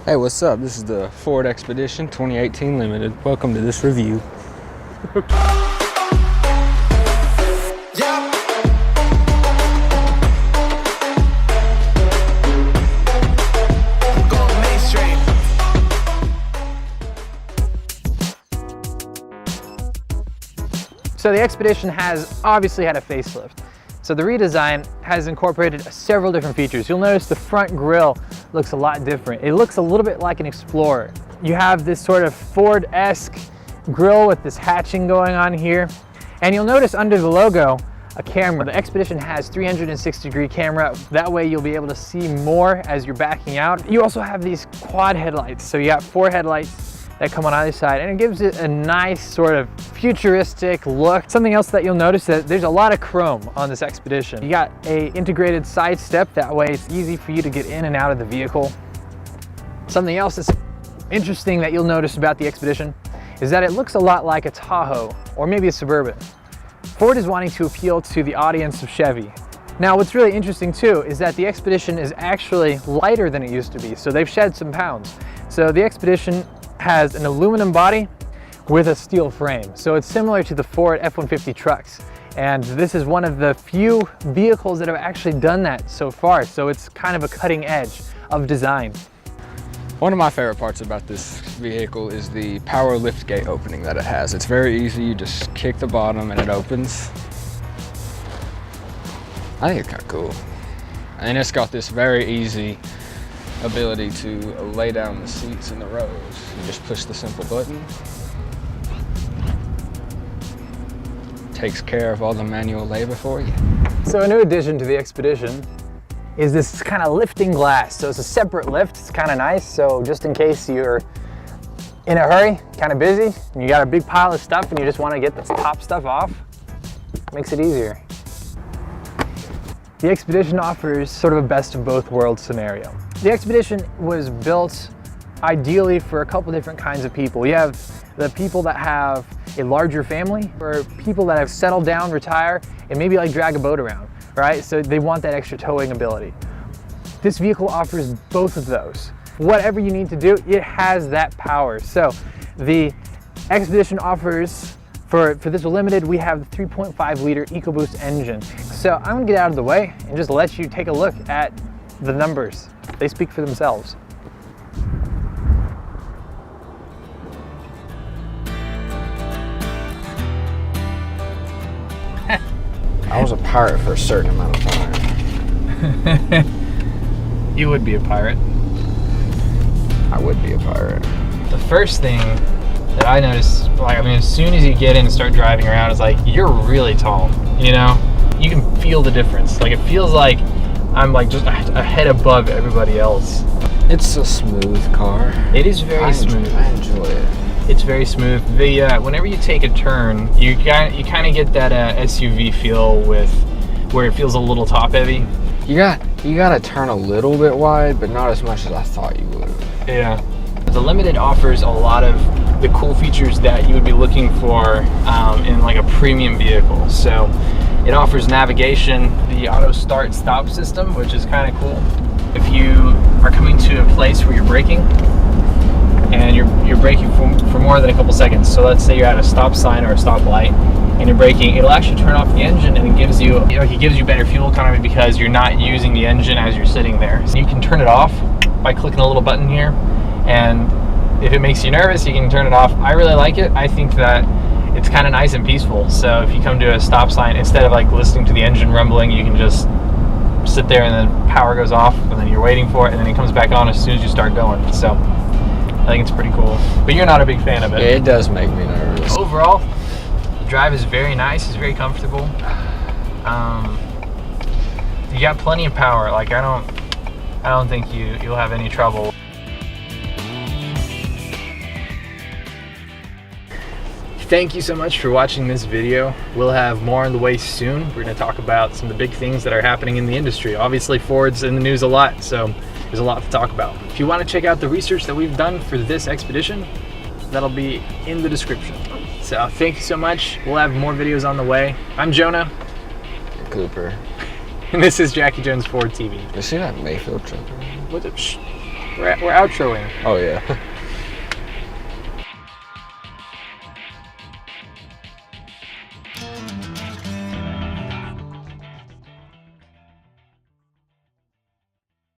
Hey, what's up? This is the Ford Expedition 2018 Limited. Welcome to this review. So the Expedition has obviously had a facelift. So the redesign has incorporated several different features. You'll notice the front grille looks a lot different. It looks a little bit like an Explorer. You have this sort of Ford-esque grille with this hatching going on here. And you'll notice under the logo, a camera. The Expedition has 360-degree camera. That way you'll be able to see more as you're backing out. You also have these quad headlights. So you got 4 headlights that come on either side, and it gives it a nice sort of futuristic look. Something else that you'll notice that there's a lot of chrome on this Expedition. You got a integrated side step, that way it's easy for you to get in and out of the vehicle. Something else that's interesting that you'll notice about the Expedition is that it looks a lot like a Tahoe or maybe a Suburban. Ford is wanting to appeal to the audience of Chevy. Now what's really interesting too is that the Expedition is actually lighter than it used to be, so they've shed some pounds. So the Expedition has an aluminum body with a steel frame. So it's similar to the Ford F-150 trucks. And this is one of the few vehicles that have actually done that so far. So it's kind of a cutting edge of design. One of my favorite parts about this vehicle is the power lift gate opening that it has. It's very easy. You just kick the bottom and it opens. I think it's kind of cool. And it's got this very easy ability to lay down the seats in the rows. You just push the simple button. Takes care of all the manual labor for you. So a new addition to the Expedition is this kind of lifting glass. So it's a separate lift. It's kind of nice. So just in case you're in a hurry, kind of busy, and you got a big pile of stuff and you just want to get the top stuff off, makes it easier. The Expedition offers sort of a best of both worlds scenario. The Expedition was built ideally for a couple different kinds of people. You have the people that have a larger family, or people that have settled down, retire, and maybe like drag a boat around, right? So they want that extra towing ability. This vehicle offers both of those. Whatever you need to do, it has that power. So the Expedition offers, for this Limited, we have the 3.5 liter EcoBoost engine. So I'm gonna get out of the way and just let you take a look at the numbers. They speak for themselves. I was a pirate for a certain amount of time. You would be a pirate. I would be a pirate. The first thing that I noticed, as soon as you get in and start driving around, is like, you're really tall, you know? You can feel the difference. Like, it feels like I'm like just a head above everybody else. It's a smooth car. It is very smooth. I enjoy it. It's very smooth. Whenever you take a turn, you kind of get that SUV feel with where it feels a little top heavy. You gotta turn a little bit wide, but not as much as I thought you would. Yeah. The Limited offers a lot of the cool features that you would be looking for in like a premium vehicle. So it offers navigation, the auto start stop system, which is kind of cool. If you are coming to a place where you're braking and you're braking for more than a couple seconds, so let's say you're at a stop sign or a stoplight and you're braking, it'll actually turn off the engine and it gives you better fuel economy because you're not using the engine as you're sitting there. So you can turn it off by clicking a little button here, and if it makes you nervous, you can turn it off. I really like it. I think that it's kind of nice and peaceful. So if you come to a stop sign, instead of like listening to the engine rumbling, you can just sit there and then power goes off and then you're waiting for it and then it comes back on as soon as you start going. So I think it's pretty cool. But you're not a big fan of it. Yeah, it does make me nervous. Overall, the drive is very nice. It's very comfortable. You got plenty of power. Like I don't think you'll have any trouble. Thank you so much for watching this video. We'll have more on the way soon. We're going to talk about some of the big things that are happening in the industry. Obviously, Ford's in the news a lot, so there's a lot to talk about. If you want to check out the research that we've done for this Expedition, that'll be in the description. So thank you so much. We'll have more videos on the way. I'm Jonah. Cooper. And this is Jackie Jones Ford TV. You see that Mayfield truck? What the? We're outroing. Oh yeah.